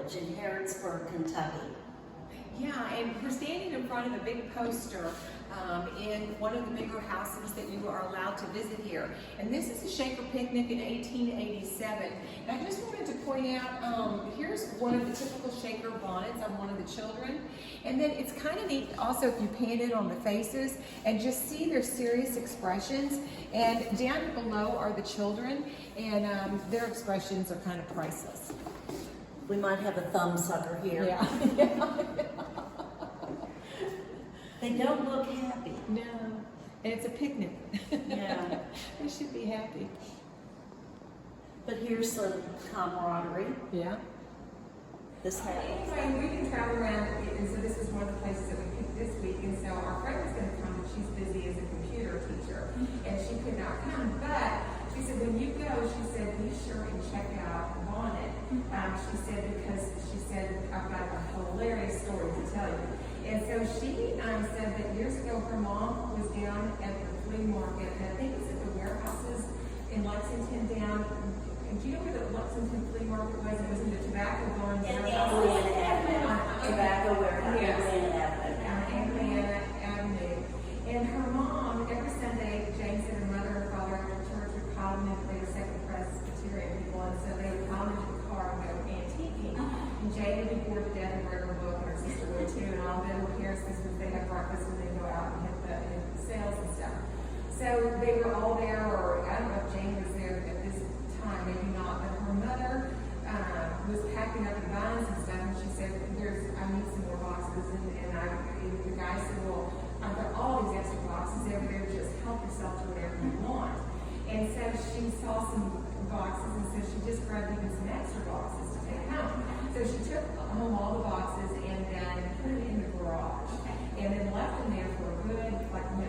Village in Harrodsburg, Kentucky. Yeah, and we're standing in front of a big poster in one of the bigger houses that you are allowed to visit here. And this is a Shaker picnic in 1887. And I just wanted to point out, here's one of the typical Shaker bonnets on one of the children. And then it's kind of neat also if you pan it on the faces and just see their serious expressions. And down below are the children, and their expressions are kind of priceless. We might have a thumb sucker here. Yeah. They don't look happy. No, and it's a picnic. Yeah. They should be happy. But here's some camaraderie. Yeah. This happens. Anyway, we can travel around, and so this is one of the places that we picked this week, and so our friend was going to come, but she's busy as a computer teacher, and she could not come, but she said, when you go, she said, be sure and check out Bonnet. She said, because she said, I've got a hilarious story to tell you. And so she said that years ago her mom was down at the flea market, and I think it's at the warehouses in Lexington down. And do you know where the Lexington flea market was? It was in the tobacco barn. And Anglian Avenue. Tobacco warehouse. Yes. Anglian Avenue. Avenue. And her mom, every Sunday, Jane said her mother and father after church would call them in. They were Second Presbyterian people, and so they would call them into the car and go antiquing. And Jane would be bored to death and read her book, and her sister would too, and all of them were parents because they had breakfast and they'd go out and hit the sales and stuff. So they were all there, or I don't know if Jane was there at this time, maybe not, but her mother was packing up the buns and stuff, and she said, I need some more boxes, and the guy said, well, I've got all these extra boxes over there, just help yourself to whatever you want. And so she saw some boxes, and so she just grabbed even some extra boxes to take home. So she took home all the boxes and then put them in the garage, and then left them there for a good, like 4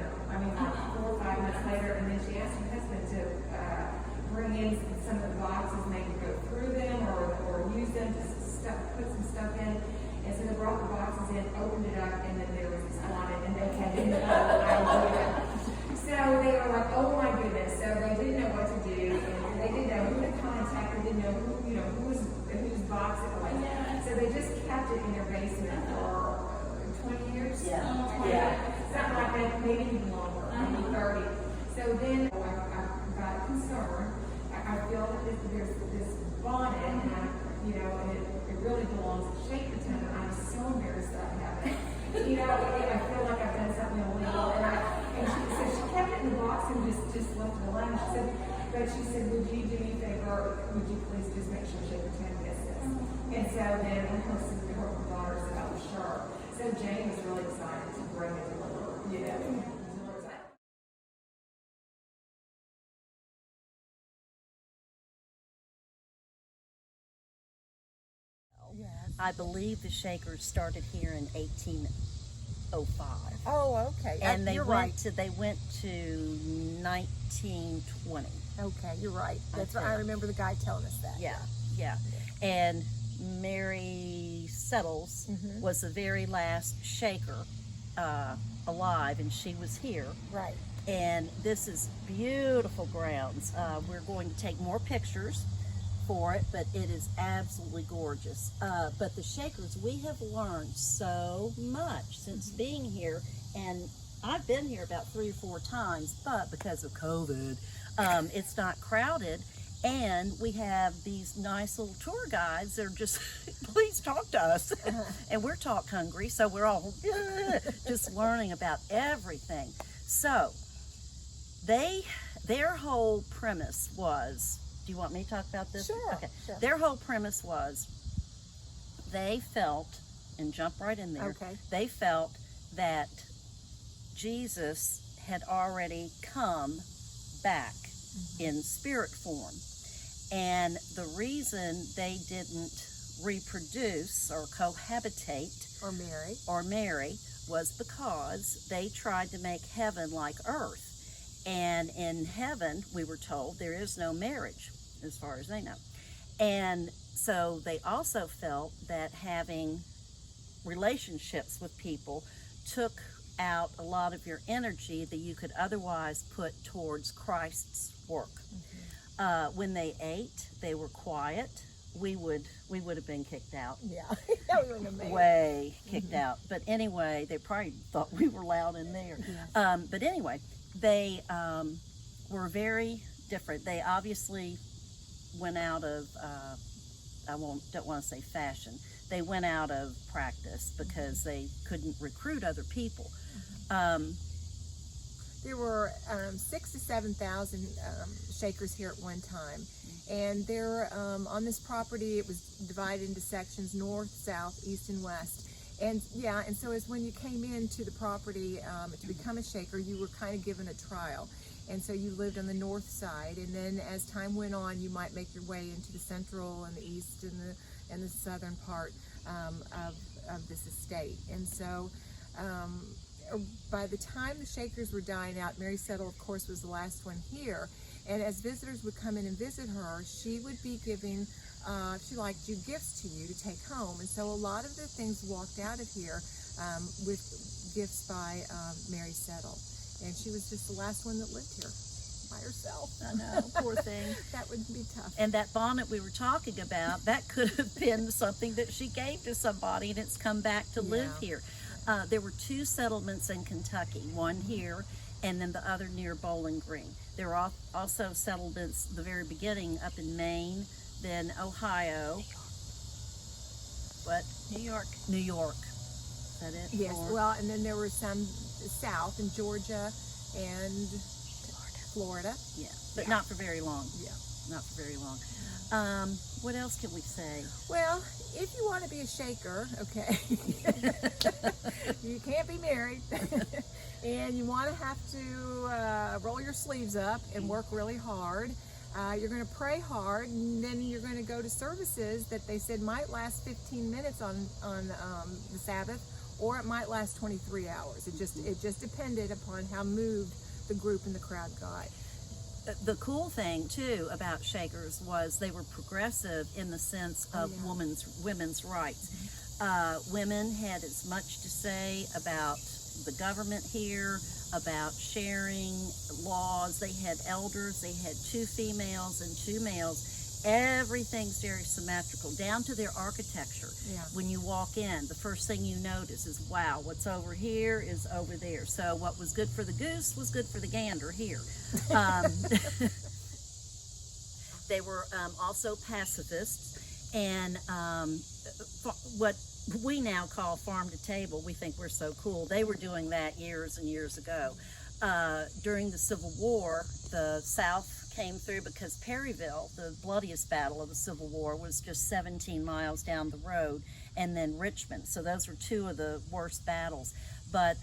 or 5 months later, and then she asked her husband to bring in some of the boxes, maybe go through them or use them to put some stuff in. And so they brought the boxes in, opened it up, and then there was this bonnet, and they didn't know idea. So they were like, oh my goodness. So they didn't know what to do, and they didn't know who to contact, they didn't know whose box it was. So they just kept it in their basement for 20 years. Yeah. Something like that, maybe even longer, maybe 30. So then I got concerned. I feel that there's this bonnet, and and it really belongs to Shakertown, and I'm so embarrassed that I have it. I feel like I've done something illegal, and she kept it in the box and just left it alone. She said, would you do me a favor? Would you please just make sure Shakertown gets this? And so then her daughter said, oh, sure. So Jane was really excited to bring it to her, Yes. I believe the Shakers started here in 1805. Oh, okay. And they you're went right. they went to 1920. Okay, you're right. That's right. Okay. I remember the guy telling us that. Yeah. And Mary Settles was the very last Shaker alive, and she was here. Right. And this is beautiful grounds. We're going to take more pictures for it, but it is absolutely gorgeous. But the Shakers, we have learned so much since being here, and I've been here about 3 or 4 times, but because of COVID, it's not crowded, and we have these nice little tour guides that are just, please talk to us. And we're talk hungry, so we're all just learning about everything. So their whole premise was, do you want me to talk about this? Sure. Okay. Sure. Their whole premise was they felt, and jump right in there, Okay. they felt that Jesus had already come back in spirit form. And the reason they didn't reproduce or cohabitate Or marry. was because they tried to make heaven like earth. And in heaven, we were told, there is no marriage, as far as they know. And so they also felt that having relationships with people took out a lot of your energy that you could otherwise put towards Christ's work. When they ate, they were quiet. we would have been kicked out. Yeah, that would have been Way kicked out. But anyway, they probably thought we were loud in there. Yes. But anyway, they were very different. They obviously went out of don't want to say fashion. They went out of practice because they couldn't recruit other people. There were 6,000 to 7,000 Shakers here at one time, and there on this property it was divided into sections: north, south, east, and west. And and so as when you came into the property to become a Shaker, you were kind of given a trial. And so you lived on the north side, and then as time went on, you might make your way into the central and the east and the southern part of this estate. And so by the time the Shakers were dying out, Mary Settle, of course, was the last one here. And as visitors would come in and visit her, she would be giving, she liked you gifts to you to take home. And so a lot of the things walked out of here with gifts by Mary Settle. And she was just the last one that lived here by herself. I know, poor thing. That would be tough. And that bonnet we were talking about, that could have been something that she gave to somebody, and it's come back to live here. There were 2 settlements in Kentucky, one here and then the other near Bowling Green. There were also settlements the very beginning up in Maine, then Ohio. What? New York. New York. Is that it? Yes, Or- well, and then there were some south in Georgia and Florida. Yeah, but not for very long. Yeah. Not for very long. What else can we say? Well, if you want to be a Shaker, okay, you can't be married, and you want to have to roll your sleeves up and work really hard. You're going to pray hard, and then you're going to go to services that they said might last 15 minutes on the Sabbath, or it might last 23 hours. It just depended upon how moved the group and the crowd got. The cool thing too about Shakers was they were progressive in the sense of women's rights. Women had as much to say about the government here, about sharing laws. They had elders, they had 2 females and 2 males. Everything's very symmetrical, down to their architecture. Yeah. When you walk in, the first thing you notice is, wow, what's over here is over there. So what was good for the goose was good for the gander here. They were also pacifists, and what we now call farm to table, we think we're so cool. They were doing that years and years ago. During the Civil War, the South came through because Perryville, the bloodiest battle of the Civil War, was just 17 miles down the road, and then Richmond. So those were 2 of the worst battles. But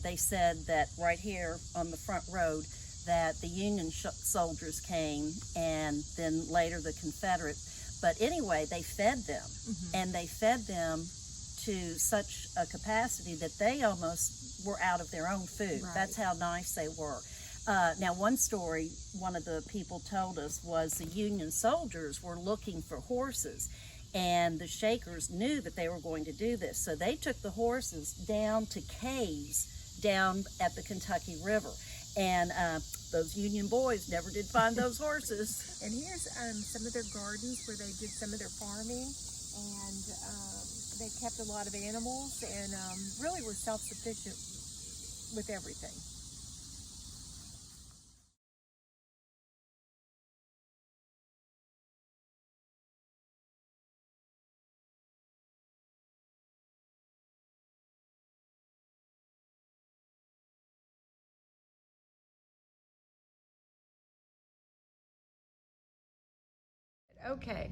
they said that right here on the front road that the Union soldiers came, and then later the Confederate. But anyway, they fed them, and they fed them to such a capacity that they almost were out of their own food. Right. That's how nice they were. Now, one story one of the people told us was the Union soldiers were looking for horses, and the Shakers knew that they were going to do this. So they took the horses down to caves down at the Kentucky River. And those Union boys never did find those horses. And here's some of their gardens where they did some of their farming, and they kept a lot of animals, and really were self-sufficient with everything. Okay.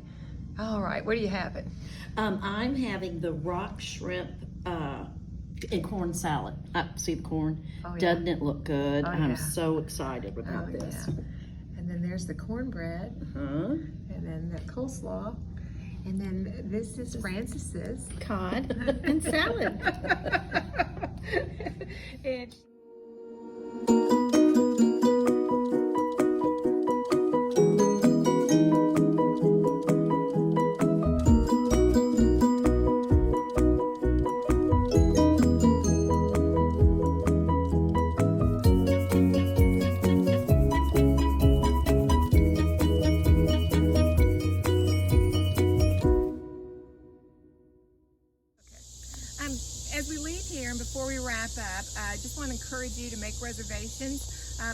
All right. What are you having? I'm having the rock shrimp and corn salad. See the corn? Oh, yeah. Doesn't it look good? Oh, I'm yeah. so excited about this. And then there's the cornbread, and then the coleslaw, and then this is Francis's Cod and salad. and as we leave here and before we wrap up, I just want to encourage you to make reservations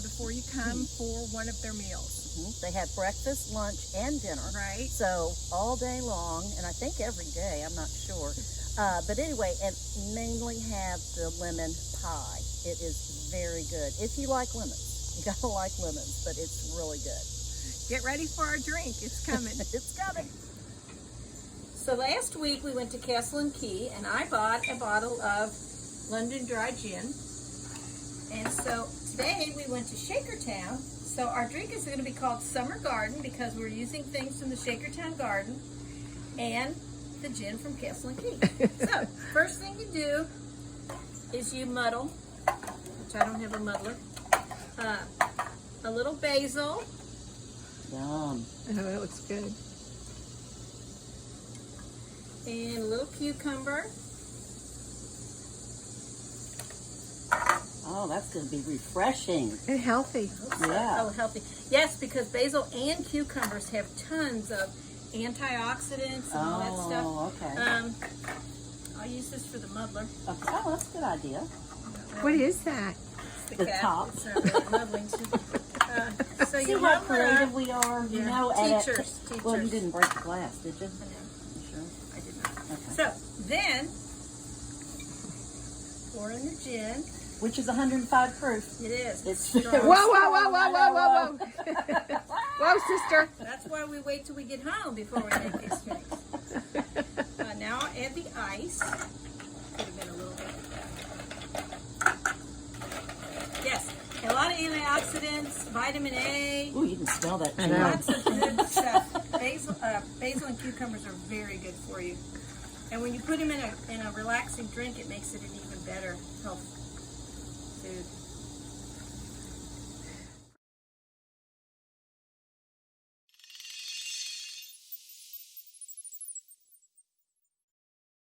before you come for one of their meals. They have breakfast, lunch, and dinner. Right. So all day long, and I think every day, I'm not sure. But anyway, and mainly have the lemon pie. It is very good. If you like lemons, you gotta like lemons, but it's really good. Get ready for our drink. It's coming. It's coming. So last week we went to Castle and Key, and I bought a bottle of London Dry Gin. And so today we went to Shakertown. So our drink is going to be called Summer Garden because we're using things from the Shakertown Garden and the gin from Castle and Key. So first thing you do is you muddle, which I don't have a muddler, a little basil. Yum. Oh, that looks good. And a little cucumber. Oh, that's going to be refreshing. And healthy. Yeah. Oh, healthy. Yes, because basil and cucumbers have tons of antioxidants and all that stuff. Oh, okay. I'll use this for the muddler. Okay. Oh, that's a good idea. What is that? It's The cap. top. It's not really muddling. So See you how muddle it creative up. we are? You Yeah. know, Teachers. Well, you didn't break the glass, did you? I know. You sure? I did not. Okay. So then, pour in the gin. Which is 105 proof. It is. It's strong. Whoa, whoa, whoa, whoa, whoa, whoa, whoa. Whoa, sister. That's why we wait till we get home before we make these drinks. Now I'll add the ice. Could have been a little bit. Yes, a lot of antioxidants, vitamin A, Ooh, you can smell that too. lots of good stuff. Basil and cucumbers are very good for you. And when you put them in a relaxing drink, it makes it an even better health food.